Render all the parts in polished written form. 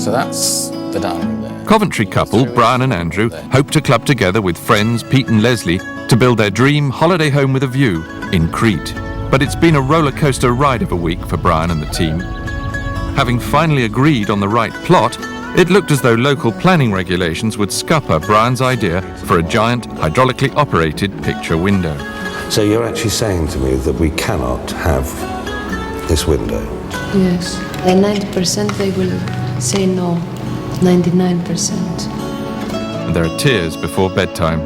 So that's the dining room there. Coventry couple, Brian and Andrew, hope to club together with friends Pete and Lesley to build their dream holiday home with a view in Crete. But it's been a roller coaster ride of a week for Brian and the team. Having finally agreed on the right plot, it looked as though local planning regulations would scupper Brian's idea for a giant hydraulically operated picture window. So you're actually saying to me that we cannot have this window? Yes. And 90% they will say no. 99%. And there are tears before bedtime.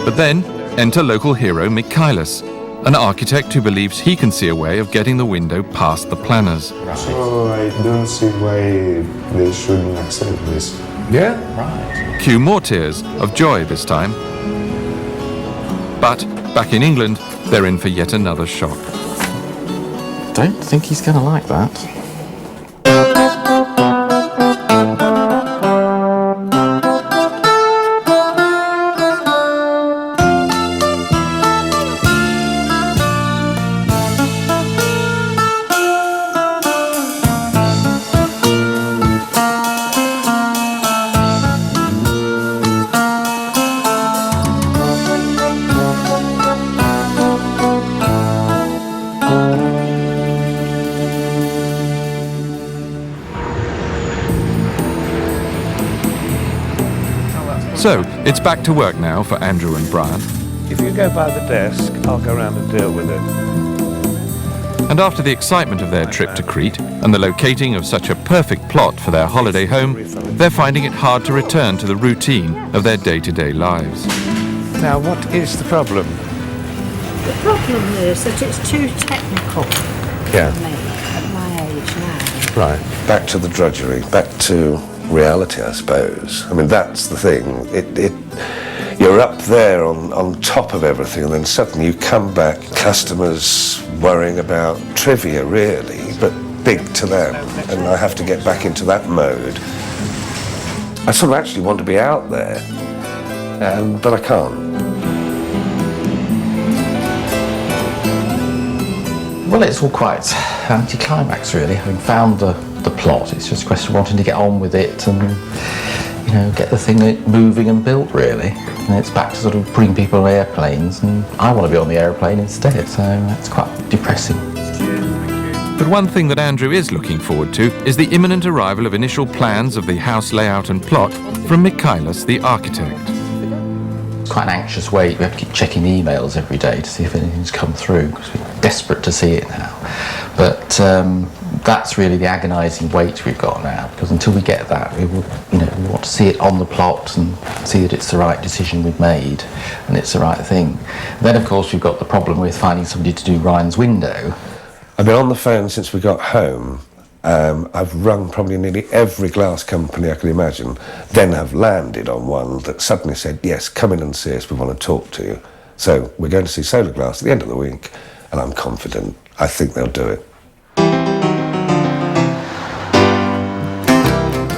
But then enter local hero Mikhailis, an architect who believes he can see a way of getting the window past the planners. So I don't see why they shouldn't accept this. Yeah? Right. Cue more tears of joy this time. But back in England, they're in for yet another shock. Don't think he's going to like that. So, it's back to work now for Andrew and Brian. If you go by the desk, I'll go around and deal with it. And after the excitement of their trip to Crete and the locating of such a perfect plot for their holiday home, they're finding it hard to return to the routine of their day-to-day lives. Now, what is the problem? The problem is that it's too technical Yeah. for me at my age now. Right. Back to the drudgery, back to reality, I suppose. I mean, that's the thing. You're up there on top of everything, and then suddenly you come back, customers worrying about trivia, really, but big to them, and I have to get back into that mode. I sort of actually want to be out there, but I can't. Well, it's all quite anticlimax, really. Having found the plot, it's just a question of wanting to get on with it and, you know, get the thing moving and built, really. And it's back to sort of putting people on airplanes, and I want to be on the airplane instead, so it's quite depressing. But one thing that Andrew is looking forward to is the imminent arrival of initial plans of the house layout and plot from Mikhailis, the architect. It's quite an anxious wait. We have to keep checking emails every day to see if anything's come through, because we're desperate to see it now. But that's really the agonising wait we've got now, because until we get that, we want to see it on the plot and see that it's the right decision we've made and it's the right thing. Then, of course, we've got the problem with finding somebody to do Ryan's window. I've been on the phone since we got home. I've rung probably nearly every glass company I can imagine, then have landed on one that suddenly said, yes, come in and see us, we want to talk to you. So we're going to see Solar Glass at the end of the week, and I'm confident. I think they'll do it.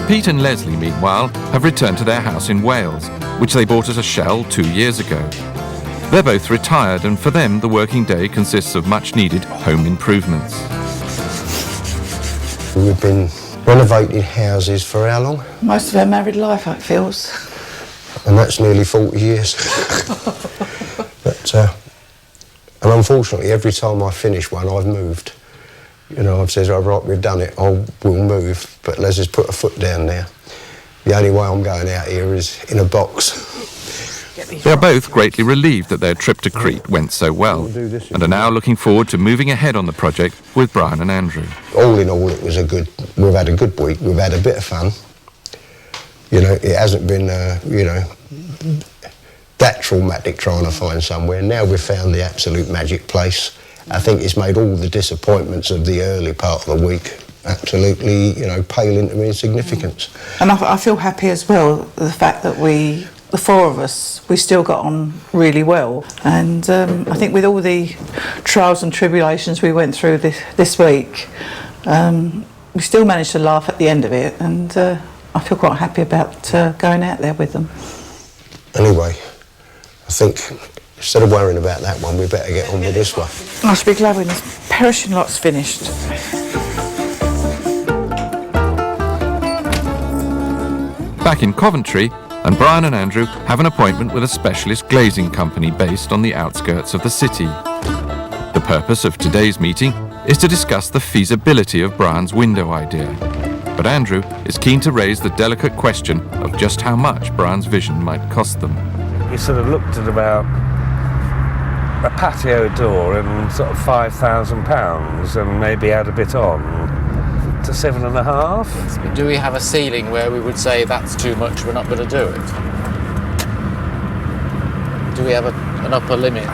Pete and Lesley, meanwhile, have returned to their house in Wales, which they bought as a shell 2 years ago. They're both retired, and for them, the working day consists of much-needed home improvements. We've been renovating houses for how long? Most of our married life, it feels. And that's nearly 40 years. But, and unfortunately, every time I finish one, I've moved. You know, I've said, oh, right, we've done it, we'll move. But Leslie's put a foot down there. The only way I'm going out here is in a box. They are both greatly relieved that their trip to Crete went so well, and are now looking forward to moving ahead on the project with Brian and Andrew. All in all, we've had a good week, we've had a bit of fun. You know, it hasn't been, that traumatic trying to find somewhere. Now we've found the absolute magic place. I think it's made all the disappointments of the early part of the week absolutely, pale into insignificance. And I feel happy as well, the fact that the four of us, we still got on really well. And I think with all the trials and tribulations we went through this week, we still managed to laugh at the end of it, and I feel quite happy about going out there with them. Anyway, I think instead of worrying about that one, we better get on with this one. I should be glad when this perishing lot's finished. back in Coventry, and Brian and Andrew have an appointment with a specialist glazing company based on the outskirts of the city. The purpose of today's meeting is to discuss the feasibility of Brian's window idea. But Andrew is keen to raise the delicate question of just how much Brian's vision might cost them. You sort of looked at about a patio door and sort of £5,000 and maybe add a bit on to 7.5. Do we have a ceiling where we would say that's too much, we're not going to do it? Do we have an upper limit?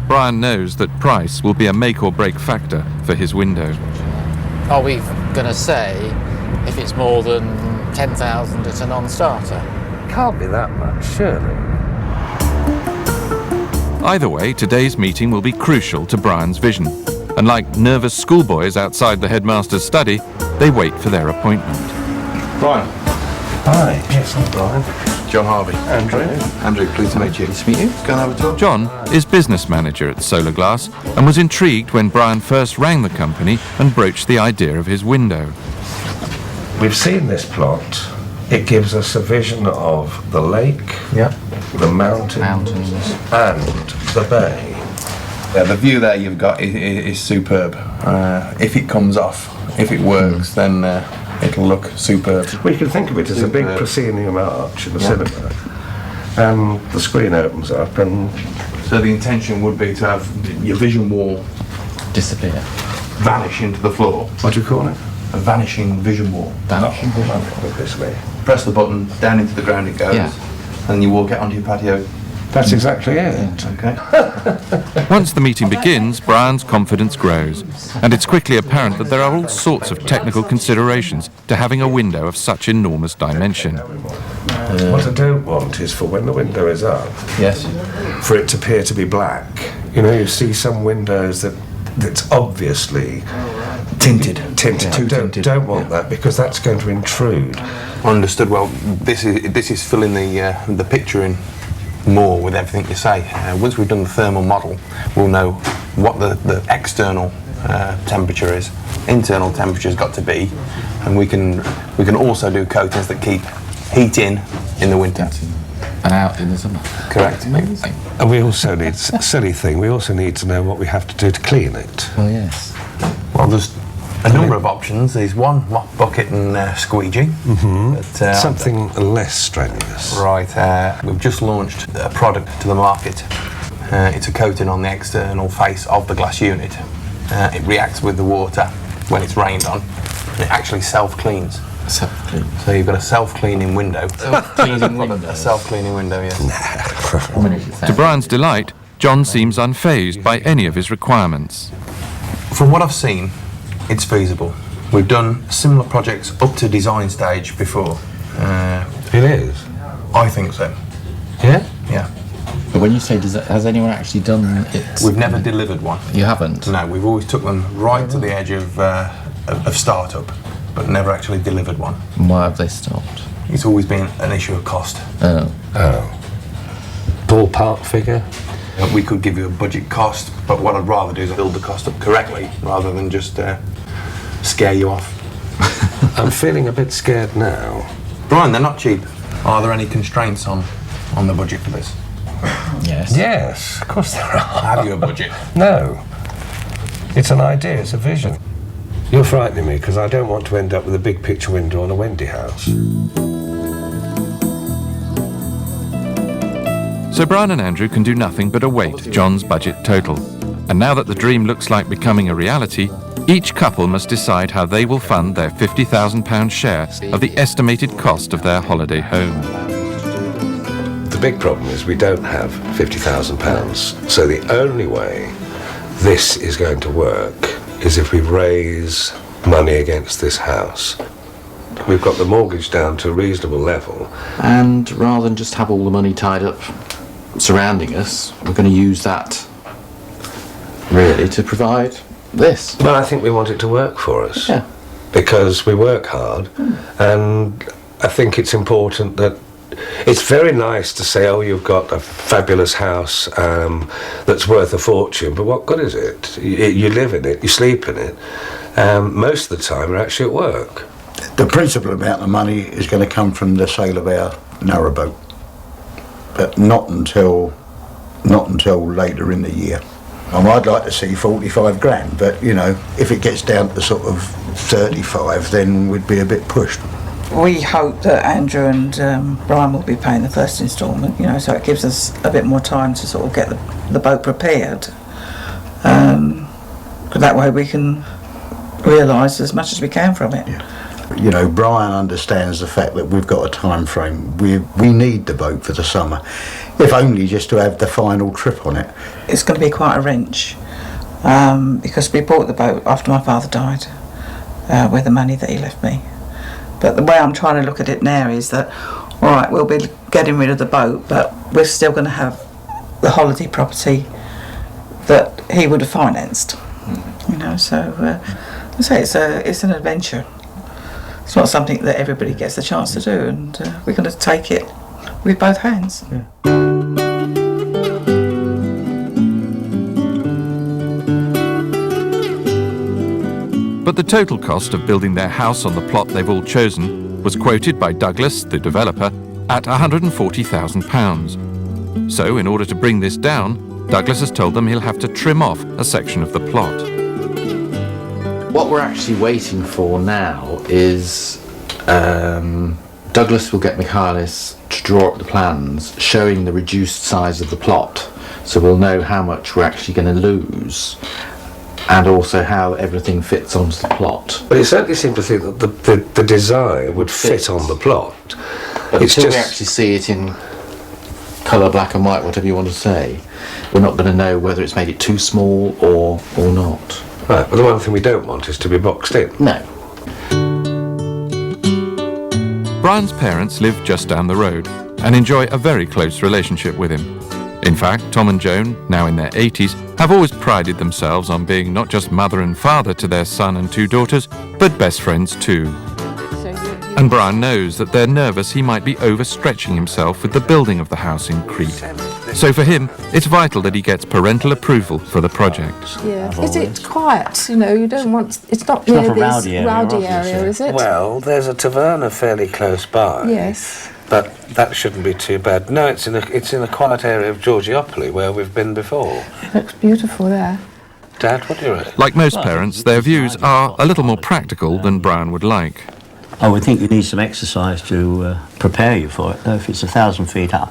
Brian knows that price will be a make or break factor for his window. Are we going to say if it's more than 10,000 it's a non-starter? Can't be that much, surely. Either way, today's meeting will be crucial to Brian's vision. And like nervous schoolboys outside the headmaster's study, they wait for their appointment. Brian. Hi. Yes, I'm Brian. John Harvey. Andrew. Andrew, pleased to meet you. Nice to meet you. Go and have a talk. John is business manager at Solar Glass and was intrigued when Brian first rang the company and broached the idea of his window. We've seen this plot. It gives us a vision of the lake, the mountains, and the bay. Yeah, the view there you've got is superb. If it comes off, if it works, then it'll look superb. Well, you can think of it as a big proscenium arch in the cinema, and the screen opens up, and So the intention would be to have your vision wall Disappear. vanish into the floor. what do you call it? A vanishing vision wall. Vanishing vision. Obviously. Press the button, down into the ground it goes, Yeah. and you walk out onto your patio. That's exactly it. Okay. Once the meeting begins, Brian's confidence grows, and it's quickly apparent that there are all sorts of technical considerations to having a window of such enormous dimension. What I don't want is for when the window is up, Yes. for it to appear to be black. You know, you see some windows that's obviously Tinted. Don't want that, because that's going to intrude. Understood. Well, this is filling the picture in more with everything you say. Once we've done the thermal model, we'll know what the external temperature is. Internal temperature's got to be, and we can also do coatings that keep heat in the winter. And out in the summer. Correct. Amazing. And we also need, silly thing, we also need to know what we have to do to clean it. Well, yes. Well, there's a number of options. There's one mop bucket and squeegee. But, Something less strenuous. Right, we've just launched a product to the market. It's a coating on the external face of the glass unit. It reacts with the water when it's rained on, and it actually self-cleans. Self-clean. So you've got a self-cleaning window. Self-cleaning window. A self-cleaning window, yes. To Brian's delight, John seems unfazed by any of his requirements. From what I've seen, it's feasible. We've done similar projects up to design stage before. It is? I think so. Yeah? Yeah. But when you say, has anyone actually done it? We've never delivered one. You haven't? No, we've always took them right to the edge of startup, but never actually delivered one. Why have they stopped? It's always been an issue of cost. Oh. Ballpark figure? We could give you a budget cost, but what I'd rather do is build the cost up correctly rather than just scare you off. I'm feeling a bit scared now. Brian, they're not cheap. Are there any constraints on the budget for this? Yes. Yes, of course there are. Have you a budget? No. It's an idea, it's a vision. You're frightening me, because I don't want to end up with a big picture window on a Wendy house. So Brian and Andrew can do nothing but await John's budget total. And now that the dream looks like becoming a reality, each couple must decide how they will fund their £50,000 share of the estimated cost of their holiday home. The big problem is we don't have £50,000, so the only way this is going to work is if we raise money against this house. We've got the mortgage down to a reasonable level. And rather than just have all the money tied up surrounding us, we're going to use that really to provide this. But I think we want it to work for us. Yeah. Because we work hard, and I think it's important that it's very nice to say, oh, you've got a fabulous house that's worth a fortune, but what good is it? You live in it, you sleep in it. Most of the time we're actually at work. The principal amount of money is going to come from the sale of our narrowboat, but not until later in the year. I'd like to see 45 grand, but you know, if it gets down to sort of 35, then we'd be a bit pushed. We hope that Andrew and Brian will be paying the first instalment, you know, so it gives us a bit more time to sort of get the boat prepared. That way we can realise as much as we can from it. Yeah. You know, Brian understands the fact that we've got a time frame. We need the boat for the summer, if only just to have the final trip on it. It's going to be quite a wrench because we bought the boat after my father died with the money that he left me. But the way I'm trying to look at it now is that, all right, we'll be getting rid of the boat, but we're still going to have the holiday property that he would have financed. You know, so I say it's an adventure. It's not something that everybody gets the chance to do, and we're going to take it with both hands. Yeah. But the total cost of building their house on the plot they've all chosen was quoted by Douglas, the developer, at £140,000. So, in order to bring this down, Douglas has told them he'll have to trim off a section of the plot. What we're actually waiting for now is Douglas will get Michaelis to draw up the plans showing the reduced size of the plot, so we'll know how much we're actually going to lose and also how everything fits onto the plot. But it certainly seemed to think that the design would fit on the plot. But until we actually see it in colour, black and white, whatever you want to say, we're not going to know whether it's made it too small or not. Right, but the one thing we don't want is to be boxed in. No. Brian's parents live just down the road and enjoy a very close relationship with him. In fact, Tom and Joan, now in their 80s, have always prided themselves on being not just mother and father to their son and 2 daughters, but best friends too. And Brian knows that they're nervous he might be overstretching himself with the building of the house in Crete. So for him, it's vital that he gets parental approval for the project. Yeah. Is it quiet? You know, you don't want... It's not near this rowdy area, is it? Well, there's a taverna fairly close by. Yes. But that shouldn't be too bad. No, it's in a quiet area of Georgiopoli where we've been before. It looks beautiful there. Dad, what do you reckon? Like most parents, their views are a little more practical than Brian would like. I would think you need some exercise to prepare you for it, though. If it's 1,000 feet up,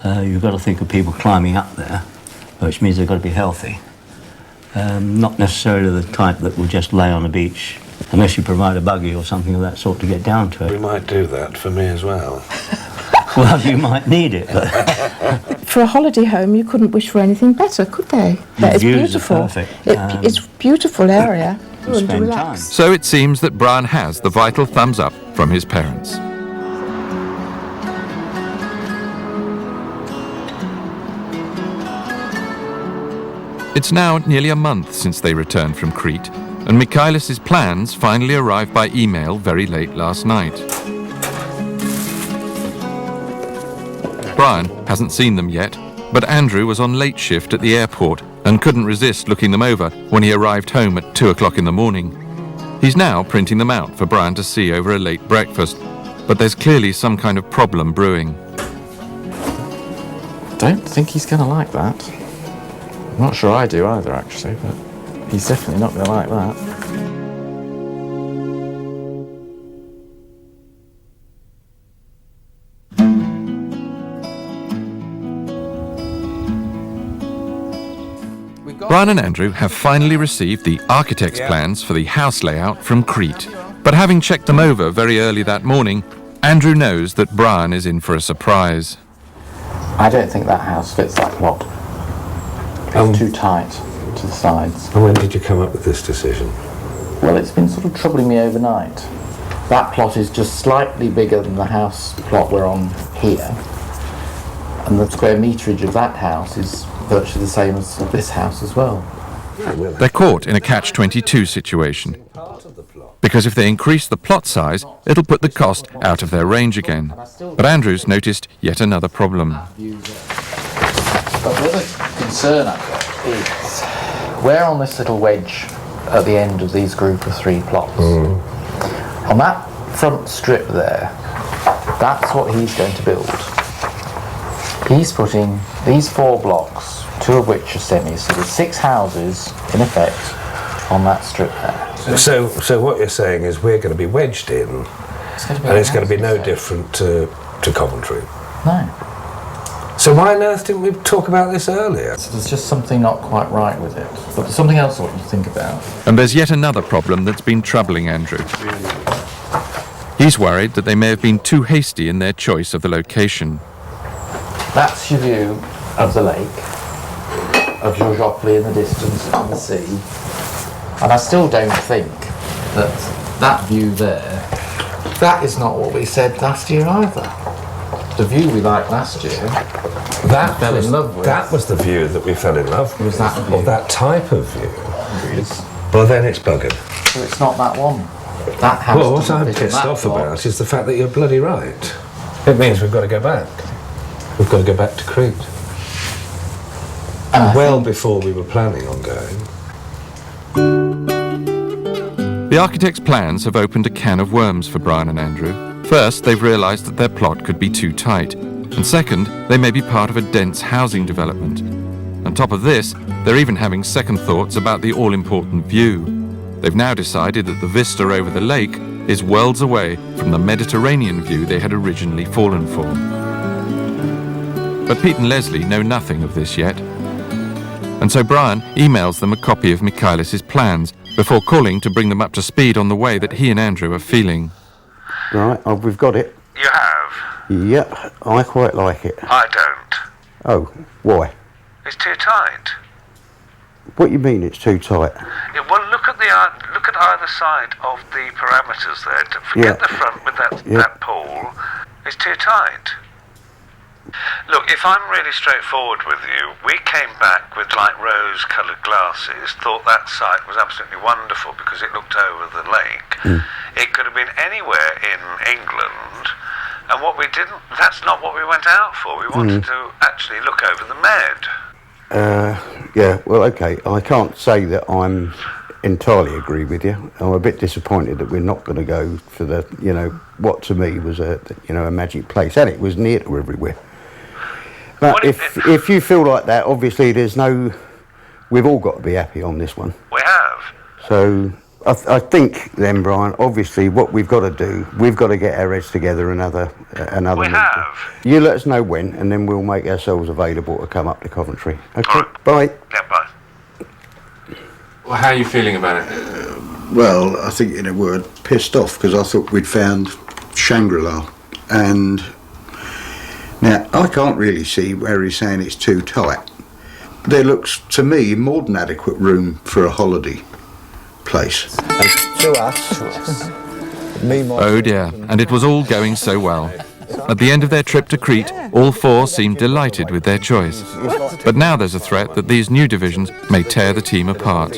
you've got to think of people climbing up there, which means they've got to be healthy. Not necessarily the type that will just lay on the beach, unless you provide a buggy or something of that sort to get down to it. We might do that for me as well. Well, you might need it. But for a holiday home, you couldn't wish for anything better, could they? The views are perfect. It's a beautiful area. Spend time. So it seems that Brian has the vital thumbs up from his parents. It's now nearly a month since they returned from Crete, and Michaelis' plans finally arrived by email very late last night. Brian hasn't seen them yet, but Andrew was on late shift at the airport and couldn't resist looking them over when he arrived home at 2 o'clock in the morning. He's now printing them out for Brian to see over a late breakfast, but there's clearly some kind of problem brewing. I don't think he's going to like that. I'm not sure I do either, actually, but he's definitely not going to like that. Brian and Andrew have finally received the architect's plans for the house layout from Crete. But having checked them over very early that morning, Andrew knows that Brian is in for a surprise. I don't think that house fits that plot. It's too tight to the sides. And when did you come up with this decision? Well, it's been sort of troubling me overnight. That plot is just slightly bigger than the house plot we're on here. And the square meterage of that house is virtually the same as this house as well. They're caught in a catch-22 situation. Because if they increase the plot size, it'll put the cost out of their range again. But Andrew's noticed yet another problem. But the other concern I've got is we're on this little wedge at the end of these group of 3 plots. On that front strip there, that's what he's going to build. He's putting these 4 blocks, 2 of which are semis, so there's 6 houses, in effect, on that strip there. So what you're saying is we're going to be wedged in, and it's going to be no different to Coventry? No. So why on earth didn't we talk about this earlier? So there's just something not quite right with it. But there's something else I want you to think about. And there's yet another problem that's been troubling Andrew. He's worried that they may have been too hasty in their choice of the location. That's your view of the lake, of Joplin in the distance and the sea. And I still don't think that that view there, that is not what we said last year either. The view we liked last year, that fell in love with. That was the view that we fell in love with. Was that view? Or that type of view. Well, then it's buggered. So it's not that one. That house. Well, what I'm pissed off about is the fact that you're bloody right. It means we've got to go back. We've got to go back to Crete. And well before we were planning on going. The architect's plans have opened a can of worms for Brian and Andrew. First, they've realised that their plot could be too tight. And second, they may be part of a dense housing development. On top of this, they're even having second thoughts about the all-important view. They've now decided that the vista over the lake is worlds away from the Mediterranean view they had originally fallen for. But Pete and Lesley know nothing of this yet. And so Brian emails them a copy of Michaelis's plans before calling to bring them up to speed on the way that he and Andrew are feeling. Right, we've got it. You have? Yep, I quite like it. I don't. Oh, why? It's too tight. What do you mean it's too tight? Yeah, well, look at either side of the parameters there. Forget the front with that pole. It's too tight. Look, if I'm really straightforward with you, we came back with light rose-coloured glasses, thought that site was absolutely wonderful because it looked over the lake. It could have been anywhere in England, and that's not what we went out for. We wanted to actually look over the Med. Yeah, well, okay, I can't say that I'm entirely agree with you. I'm a bit disappointed that we're not going to go for the, what to me was a magic place, and it was near to everywhere. But if you feel like that, obviously we've all got to be happy on this one. We have. So I think then, Brian, obviously what we've got to do, we've got to get our heads together another We have. You let us know when, and then we'll make ourselves available to come up to Coventry. Okay, right. Bye. Yeah, bye. Well, how are you feeling about it? Well, I think in a word, pissed off, because I thought we'd found Shangri-La, and now I can't really see where he's saying it's too tight. There looks to me more than adequate room for a holiday place. To us. Oh dear, and it was all going so well. At the end of their trip to Crete, all 4 seemed delighted with their choice. But now there's a threat that these new divisions may tear the team apart.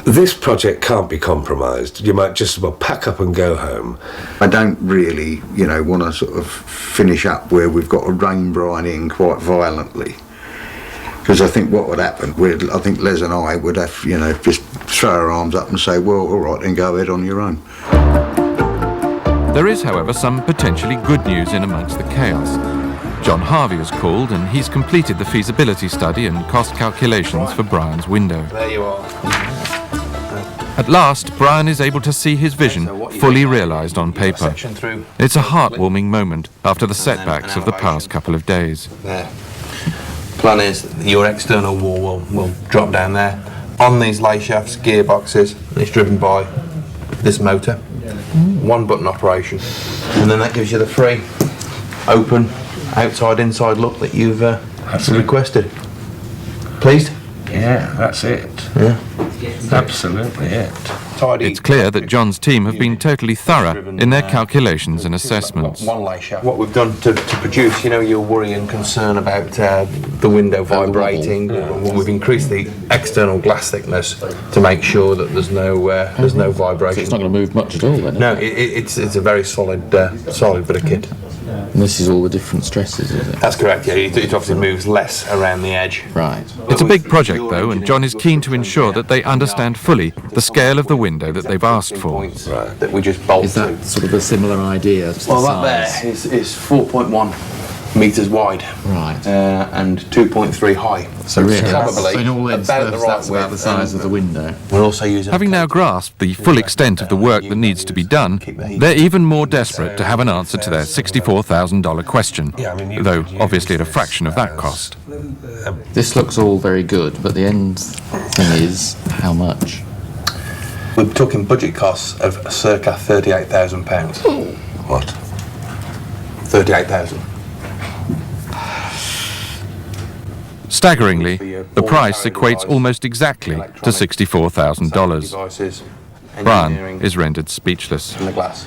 This project can't be compromised. You might just pack up and go home. I don't really, want to sort of finish up where we've got a rain brine in quite violently. Because I think what would happen, I think Les and I would have, just throw our arms up and say, well, all right, then go ahead on your own. There is, however, some potentially good news in amongst the chaos. John Harvey has called and he's completed the feasibility study and cost calculations for Brian's window. There you are. At last, Brian is able to see his vision fully realised on paper. It's a heartwarming moment after the setbacks of the past couple of days. There. Plan is that your external wall will drop down there. On these lay shafts, gearboxes, it's driven by this motor. One button operation. And then that gives you the free, open, outside, inside look that you've requested. Pleased? Yeah, that's it. Yeah. Absolutely it. It's clear that John's team have been totally thorough in their calculations and assessments. One lay shaft. What we've done to produce, your worry and concern about the window vibrating. We've increased the external glass thickness to make sure that there's no vibration. So it's not going to move much at all then? No, it's a very solid bit of kit. And this is all the different stresses, is it? That's correct, yeah. It obviously moves less around the edge. Right. It's a big project, though, and John is keen to ensure that they understand fully the scale of the window that they've asked for. Right. That we just bolt Is that sort of a similar idea? To well, the that size? there is 4.1 metres wide. Right. And 2.3 high. So really, probably so in all ends, about the right that's about the width, size of the window. We're also using... Having now grasped the full extent of the work that needs to be done, they're even more desperate to have an answer to their $64,000 question, though obviously at a fraction of that cost. This looks all very good, but the end thing is how much? We're talking budget costs of circa £38,000. What? 38,000. Staggeringly, the price equates almost exactly to $64,000. Brian is rendered speechless. In the glass.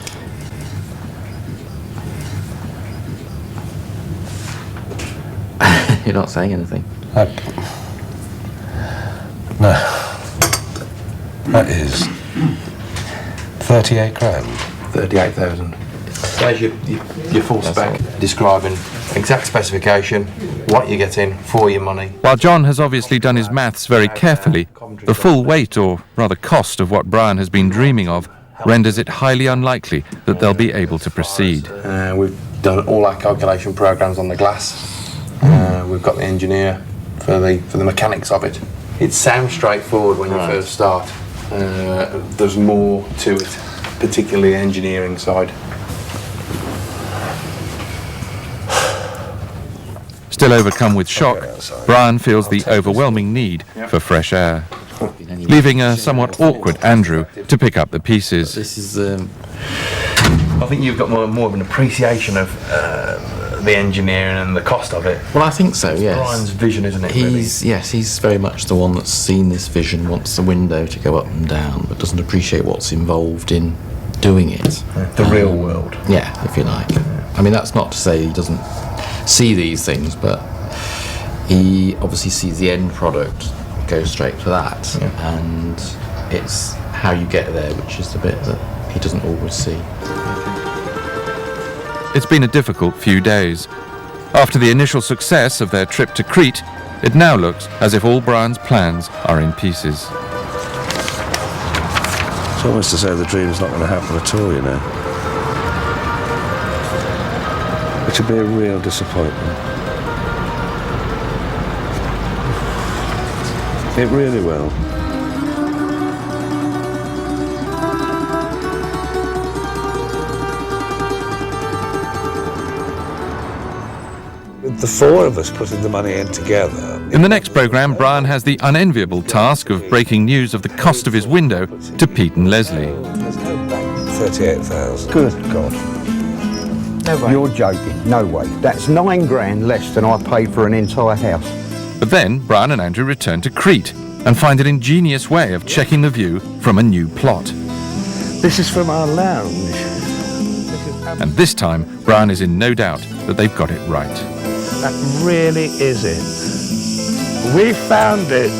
You're not saying anything. No. That is 38 grand. 38,000. There's your full spec describing exact specification, what you're getting for your money. While John has obviously done his maths very carefully, the full weight, or rather cost, of what Brian has been dreaming of renders it highly unlikely that they'll be able to proceed. We've done all our calculation programs on the glass. We've got the engineer for the mechanics of it. It sounds straightforward when you first start. There's more to it, particularly the engineering side. Still overcome with shock, Brian feels the overwhelming need for fresh air, leaving a somewhat awkward Andrew to pick up the pieces. This is. I think you've got more of an appreciation of the engineering and the cost of it. Well, I think so. Yes. Brian's vision, isn't it? He's very much the one that's seen this vision, wants the window to go up and down, but doesn't appreciate what's involved in doing it. The real world. Yeah, if you like. I mean, that's not to say he doesn't see these things, but he obviously sees the end product, goes straight for that, and it's how you get there, which is the bit that he doesn't always see. It's been a difficult few days. After the initial success of their trip to Crete, it now looks as if all Brian's plans are in pieces. It's almost to say the dream's not going to happen at all, you know. Which would be a real disappointment. It really will. With the four of us putting the money in together. In the next programme, Brian has the unenviable task of breaking news of the cost of his window to Pete and Lesley. 38,000. Good God. No way. You're joking. No way. That's 9 grand less than I paid for an entire house. But then Brian and Andrew return to Crete and find an ingenious way of checking the view from a new plot. This is from our lounge. And this time, Brian is in no doubt that they've got it right. That really is it. We found it.